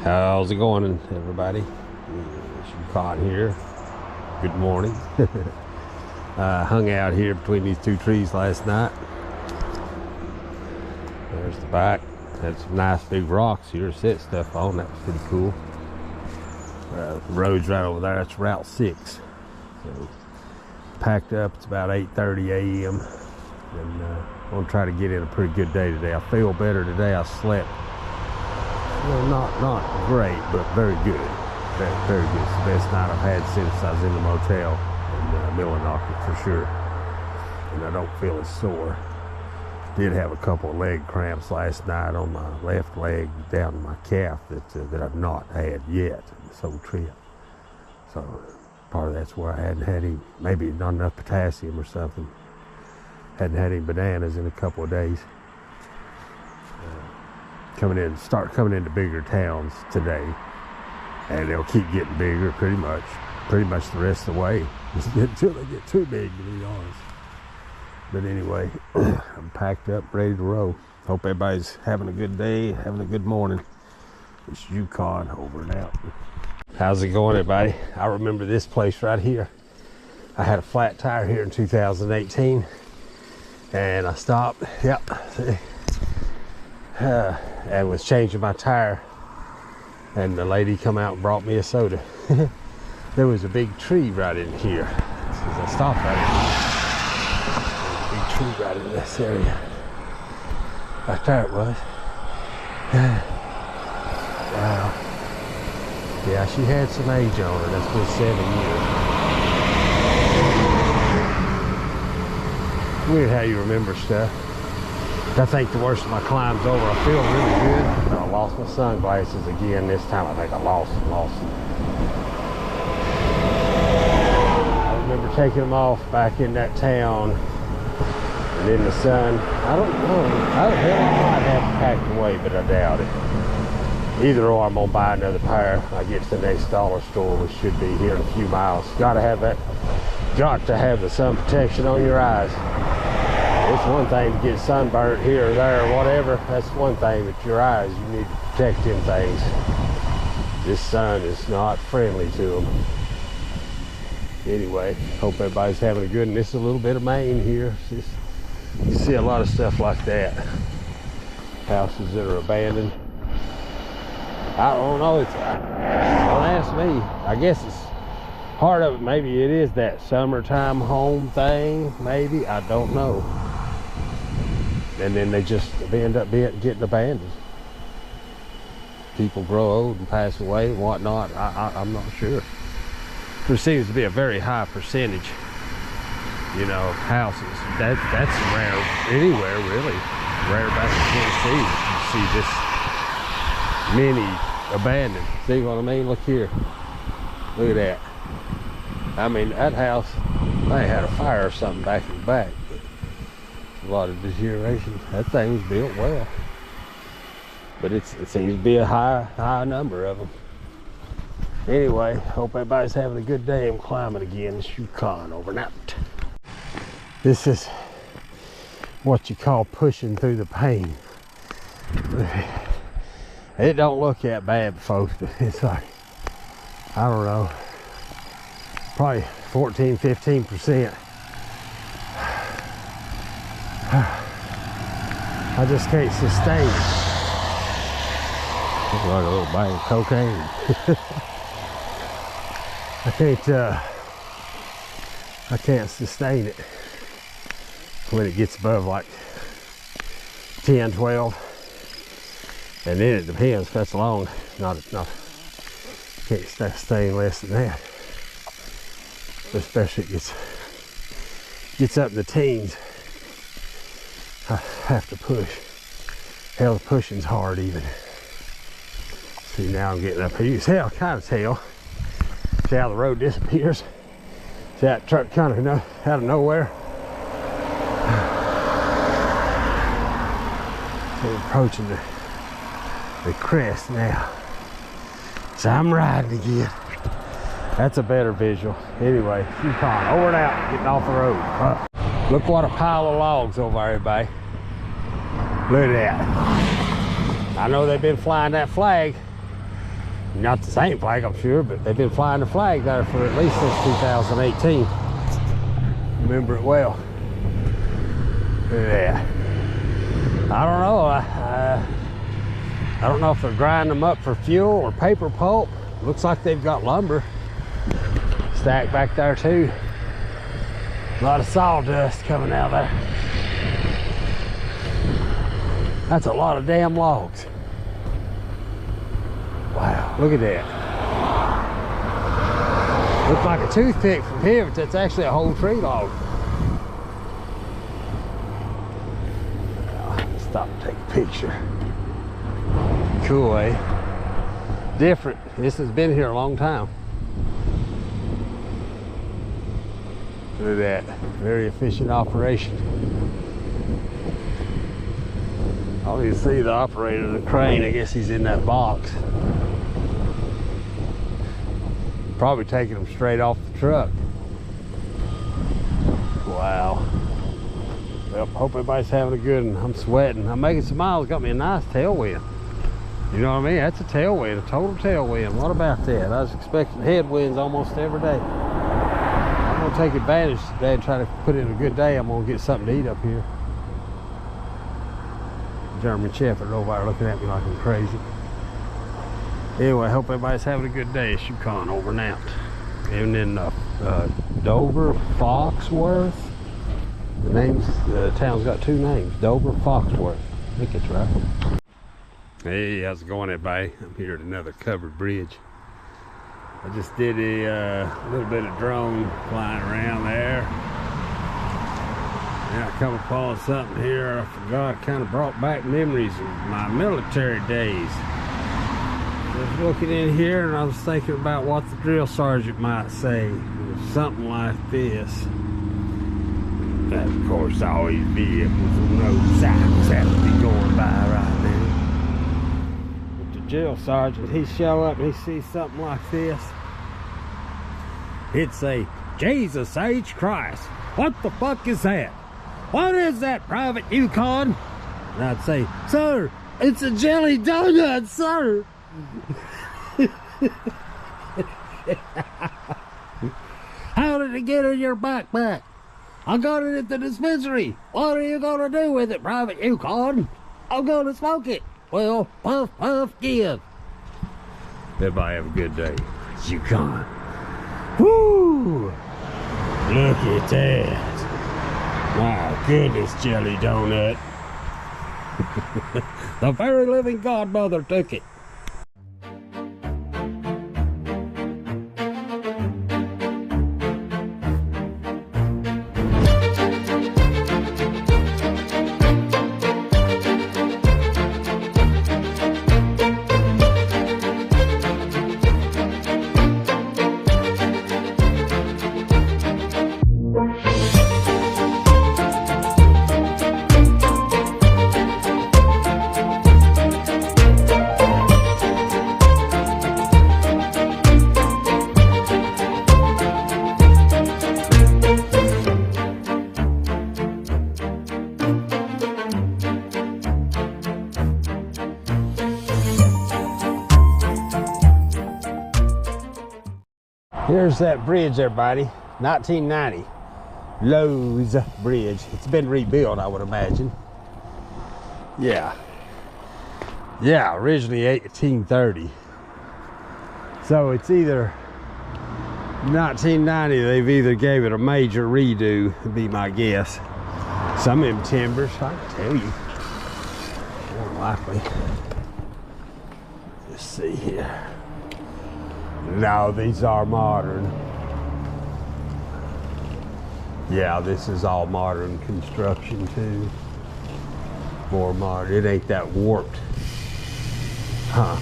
How's it going, everybody? Con here. Good morning. Hung out here between these two trees last night. There's the back. Had some nice big rocks here to set stuff on. That was pretty cool. The road's right over there. That's Route 6. So packed up. It's about 8:30 a.m. and I'm gonna try to get in a pretty good day today. I feel better today. I slept. Well, not great, but very good. Very good. It's the best night I've had since I was in the motel in Millinocket for sure. And I don't feel as sore. Did have a couple of leg cramps last night on my left leg down to my calf that I've not had yet this whole trip. So part of that's where I hadn't had any, maybe not enough potassium or something. Hadn't had any bananas in a couple of days. Start coming into bigger towns today, and they'll keep getting bigger pretty much the rest of the way until they get too big, to be honest. But anyway, I'm packed up, ready to roll. Hope everybody's having a good day, having a good morning. It's Yukon over and out. How's it going, everybody? I remember this place right here. I had a flat tire here in 2018, and I stopped. Yep. And was changing my tire, and the lady come out and brought me a soda. There was a big tree right in here. As I stopped right in here. There was a big tree right in this area. Right there it was. Wow. Yeah, she had some age on her. That's been 7 years. Weird how you remember stuff. I think the worst of my climb's over. I feel really good, but I lost my sunglasses again this time. I think I lost them. I remember taking them off back in that town and in the sun. I don't know. I might have packed away, but I doubt it. Either or, I'm gonna buy another pair. I get to the next dollar store, which should be here in a few miles. Got to have the sun protection on your eyes. It's one thing to get sunburnt here or there or whatever. That's one thing, but your eyes, you need to protect them things. This sun is not friendly to them. Anyway, hope everybody's having a good one. This is a little bit of Maine here. You see a lot of stuff like that. Houses that are abandoned. I don't know. Don't ask me. I guess it's part of it. Maybe it is that summertime home thing. Maybe. I don't know. And then they end up getting abandoned. People grow old and pass away and whatnot. I'm not sure. There seems to be a very high percentage, of houses. That's rare anywhere, really. Rare back in Tennessee. You see this many abandoned. See what I mean? Look here. Look at that. I mean, that house, they had a fire or something back in the back. A lot of deterioration. That thing was built well, but it seems to be a high number of them. Anyway, hope everybody's having a good day. I'm climbing again. It's Yukon over and out. This is what you call pushing through the pain. It don't look that bad, folks, but it's like, I don't know, probably 14–15%. I just can't sustain it. Looks like a little bag of cocaine. I can't sustain it when it gets above like 10, 12. And then it depends if that's long. Can't sustain less than that. Especially it gets up in the teens. I have to push. Hell, the pushing's hard even. See, now I'm getting up here. You see, I kind of tell. See how the road disappears? See that truck kind of out of nowhere? We're approaching the crest now. So I'm riding again. That's a better visual. Anyway, Yukon over and out, getting off the road. Look what a pile of logs over there, everybody. Look at that. I know they've been flying that flag Not the same flag, I'm sure, but they've been flying the flag there for at least since 2018. Remember it well. Yeah. I don't know. I don't know if they're grinding them up for fuel or paper pulp. Looks like they've got lumber stacked back there too. A lot of sawdust coming out there. That's a lot of damn logs. Wow, look at that. Looks like a toothpick from here, but that's actually a whole tree log. Stop and take a picture. Cool, eh? Different. This has been here a long time. Look at that. Very efficient operation. I don't even see the operator of the crane. I guess he's in that box. Probably taking them straight off the truck. Wow. Well, hope everybody's having a good one. I'm sweating. I'm making some miles. Got me a nice tailwind. You know what I mean? That's a tailwind, a total tailwind. What about that? I was expecting headwinds almost every day. I'm gonna take advantage today and try to put in a good day. I'm gonna get something to eat up here. German Shepherd over there looking at me like I'm crazy. Anyway, I hope everybody's having a good day. It's Yukon over and out. And then Dover, Foxworth. The town's got two names, Dover, Foxworth. I think it's right. Hey, how's it going, everybody? I'm here at another covered bridge. I just did a little bit of drone flying around there. And I come upon something here I forgot. Kind of brought back memories of my military days. I was looking in here and I was thinking about what the drill sergeant might say. Something like this. And of course, always vehicles with road signs have to be going by right now. But the drill sergeant, he'd show up and he'd see something like this. He'd say, Jesus H. Christ, what the fuck is that? What is that, Private Yukon? And I'd say, sir, it's a jelly donut, sir. How did it get in your backpack? I got it at the dispensary. What are you gonna do with it, Private Yukon? I'm gonna smoke it. Well, puff, puff, give. Everybody have a good day. Yukon. Woo! Look at that. My goodness, jelly donut. The very living godmother took it. Here's that bridge, everybody. 1990 Lowe's Bridge. It's been rebuilt, I would imagine. Yeah, originally 1830. So it's either 1990, they've either gave it a major redo, would be my guess. Some of them timbers, I can tell you, more than likely. Let's see here. No, these are modern. Yeah, this is all modern construction too. More modern. It ain't that warped. Huh.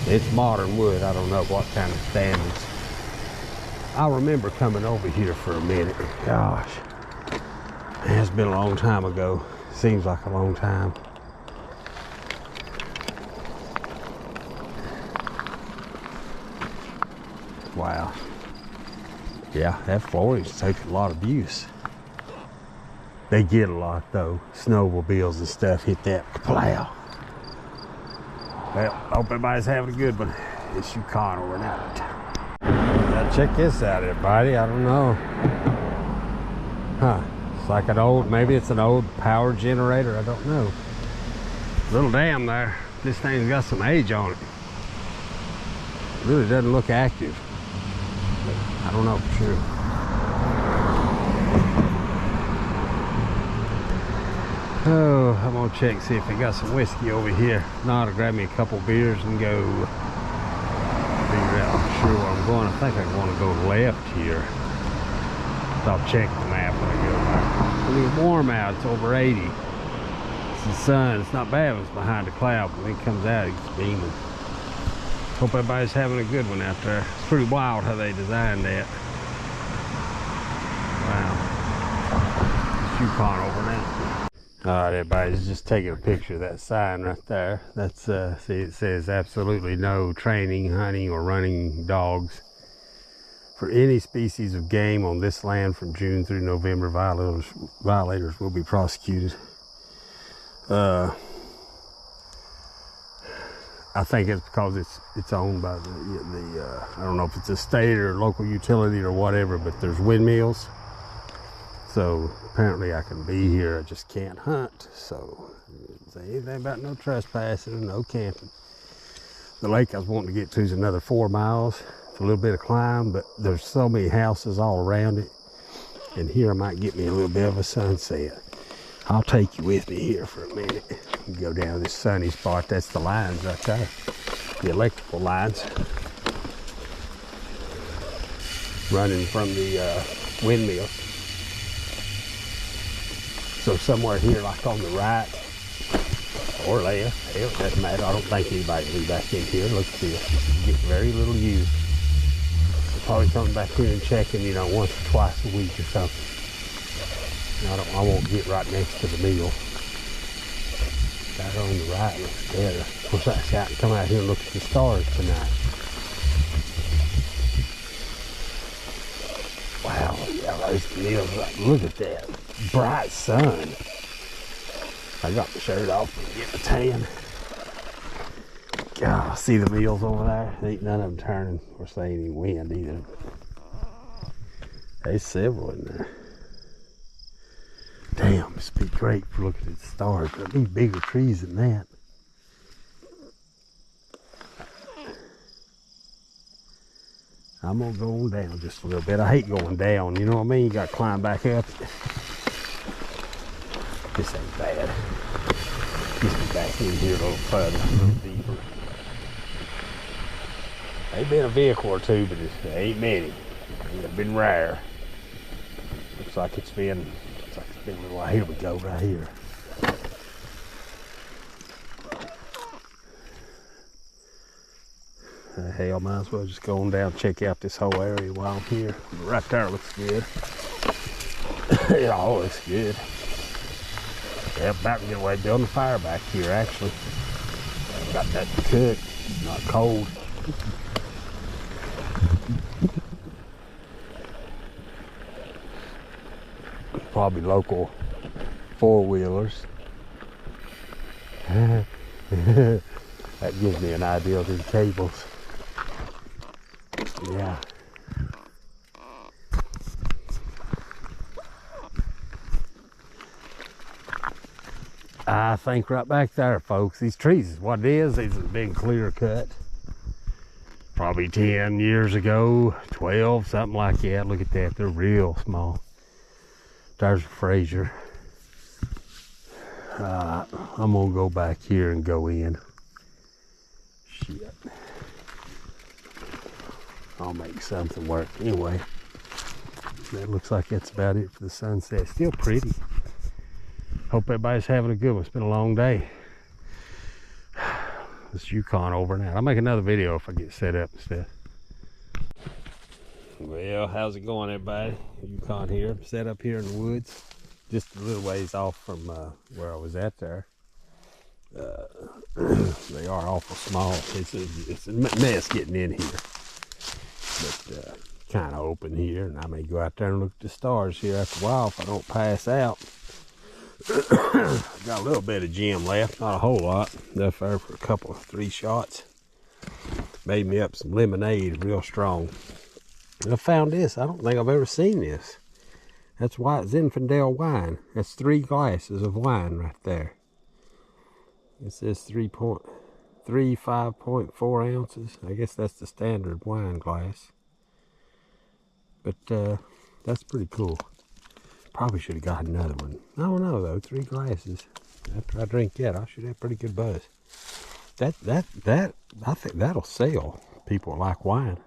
It's modern wood. I don't know what kind of standards. I remember coming over here for a minute. Gosh. Man, it's been a long time ago. Seems like a long time. Wow. Yeah, that flooring's taking a lot of abuse. They get a lot though. Snowmobiles and stuff hit that plow. Well, hope everybody's having a good one. It's Yukon over and out. Now check this out, everybody. I don't know. Huh. It's like an old, maybe it's an old power generator. I don't know. Little dam there. This thing's got some age on it. Really doesn't look active. But I don't know for sure. Oh, I'm gonna check, see if they got some whiskey over here. If not, I'll grab me a couple beers and go figure out sure where I'm going. I think I want to go left here. So I'll check the map when I go back. It's warm out, it's over 80. It's the sun, it's not bad when it's behind a cloud, but when it comes out, it's beaming. Hope everybody's having a good one out there. It's pretty wild how they designed that. Wow. It's Yukon over now. All right, everybody's just taking a picture of that sign right there. That's see, it says absolutely no training, hunting, or running dogs for any species of game on this land from June through November. Violators will be prosecuted. I think it's because it's owned by the I don't know if it's a state or local utility or whatever, but there's windmills. So apparently I can be here, I just can't hunt. So say anything about no trespassing, no camping. The lake I was wanting to get to is another 4 miles. It's a little bit of climb, but there's so many houses all around it. And here I might get me a little bit of a sunset. I'll take you with me here for a minute. Go down this sunny spot. That's the lines right there. The electrical lines. Running from the windmill. So somewhere here, like on the right or left, hell, it doesn't matter. I don't think anybody will be back in here. Look at this. It's getting very little used. They're probably coming back here and checking, you know, once or twice a week or something. I won't get right next to the mill. Back on the right looks better. Of course, I can come out here and look at the stars tonight. Wow, yeah, those mills, look at that. Bright sun. I got my shirt off and get a tan. God, see the mills over there? Ain't none of them turning. Of course, they ain't any wind either. There's several in there. Damn, this would be great for looking at the stars, but I need bigger trees than that. I'm gonna go on down just a little bit. I hate going down, you know what I mean? You gotta climb back up. This ain't bad. Just be back in here a little further, a little deeper. There's been a vehicle or two, but there ain't many. It's been rare. Looks like it's been a little while. Here we go, right here. Hell, might as well just go on down and check out this whole area while I'm here. Right there looks good. It all looks good. Yeah, about to get away building a fire back here, actually. Got that to cook, not cold. Probably local four-wheelers. That gives me an idea of these cables. Yeah. I think right back there, folks, these trees is what it is. These are big clear cut. Probably 10 years ago, 12, something like that. Look at that, they're real small. There's a Fraser. I'm gonna go back here and go in. Shit. I'll make something work. Anyway, that looks like that's about it for the sunset. Still pretty. Hope everybody's having a good one. It's been a long day. This Yukon over now. I'll make another video if I get set up and stuff. Well, how's it going, everybody? Yukon here, set up here in the woods, just a little ways off from where I was at there. They are awful small. It's a mess getting in here, but kind of open here, and I may go out there and look at the stars here after a while if I don't pass out. Got a little bit of gem left, not a whole lot. Enough there for a couple of 3 shots. Made me up some lemonade, real strong. And I found this. I don't think I've ever seen this. That's White Zinfandel wine. That's 3 glasses of wine right there. It says 5.4 ounces. I guess that's the standard wine glass. But that's pretty cool. Probably should have got another one. I don't know though. 3 glasses. After I drink that, I should have pretty good buzz. I think that'll sell. People like wine.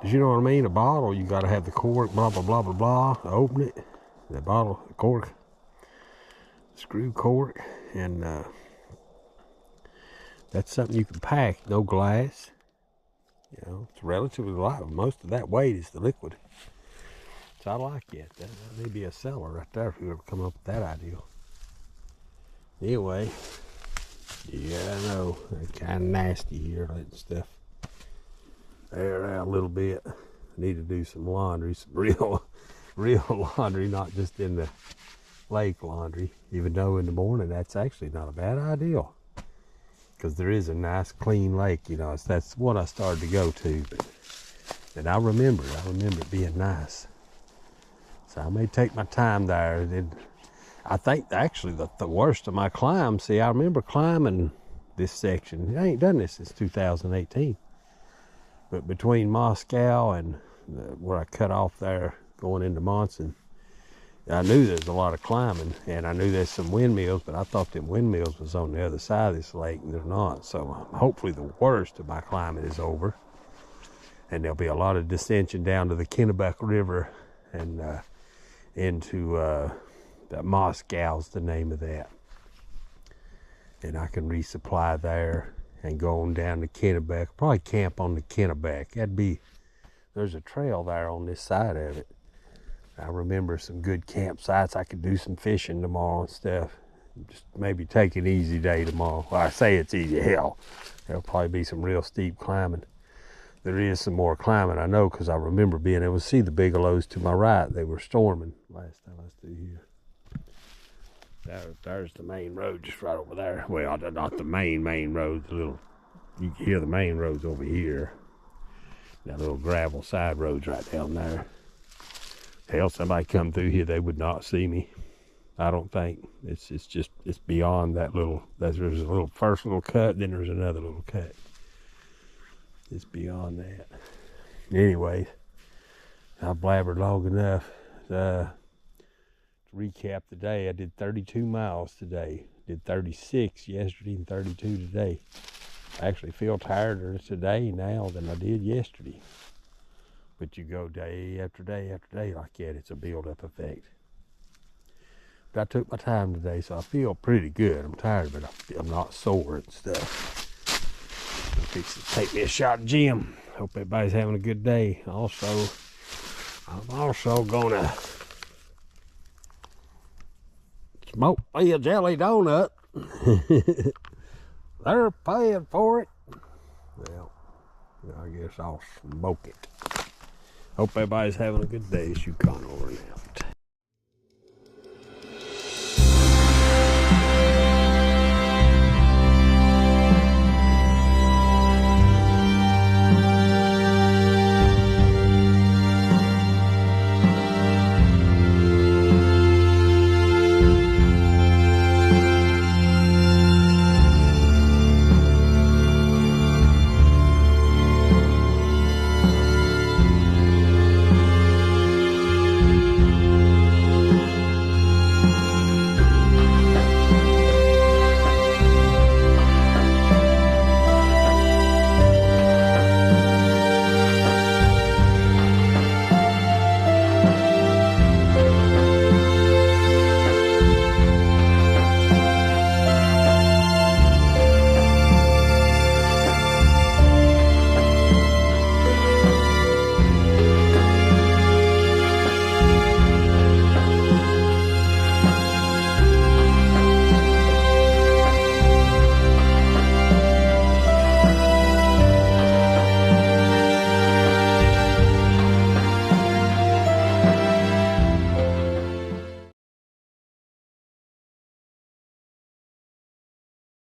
Cause you know what I mean? A bottle, you got to have the cork, blah blah blah blah blah. Open it, the bottle, the cork, screw cork, and that's something you can pack. No glass. You know, it's relatively light. Most of that weight is the liquid. So I like it. That may be a seller right there if you ever come up with that idea. Anyway, yeah, I know. It's kind of nasty here, letting stuff air out a little bit. I need to do some laundry, some real laundry, not just in the lake laundry. Even though in the morning, that's actually not a bad idea. Because there is a nice clean lake, you know. That's what I started to go to. But I remember it being nice. So I may take my time there. And I think actually the worst of my climbs, see, I remember climbing this section. I ain't done this since 2018. But between Moscow and where I cut off there going into Monson, I knew there was a lot of climbing, and I knew there's some windmills, but I thought them windmills was on the other side of this lake, and they're not. So hopefully the worst of my climbing is over, and there'll be a lot of descension down to the Kennebec River and into that Moscow's the name of that. And I can resupply there and go on down to Kennebec. Probably camp on the Kennebec. There's a trail there on this side of it. I remember some good campsites. I could do some fishing tomorrow and stuff. Just maybe take an easy day tomorrow. Well, I say it's easy. Hell, there'll probably be some real steep climbing. There is some more climbing, I know, because I remember being able to see the Bigelows to my right. They were storming last time I was through here. There's the main road just right over there. Well, not the main road. You can hear the main roads over here. That little gravel side road's right down there. Hell, somebody come through here, they would not see me. I don't think. It's beyond that little. There's a little first little cut, then there's another little cut. It's beyond that. Anyway, I blabbered long enough. To recap the day, I did 32 miles today. Did 36 yesterday and 32 today. I actually feel tireder today now than I did yesterday. But you go day after day after day like that, it's a build-up effect. But I took my time today, so I feel pretty good. I'm tired, but I'm not sore and stuff. I'm fixing to take me a shot of gym. Hope everybody's having a good day. Also, I'm also gonna smoke me a jelly donut. They're paying for it. Well, I guess I'll smoke it. Hope everybody's having a good day. Shoe Con over and out.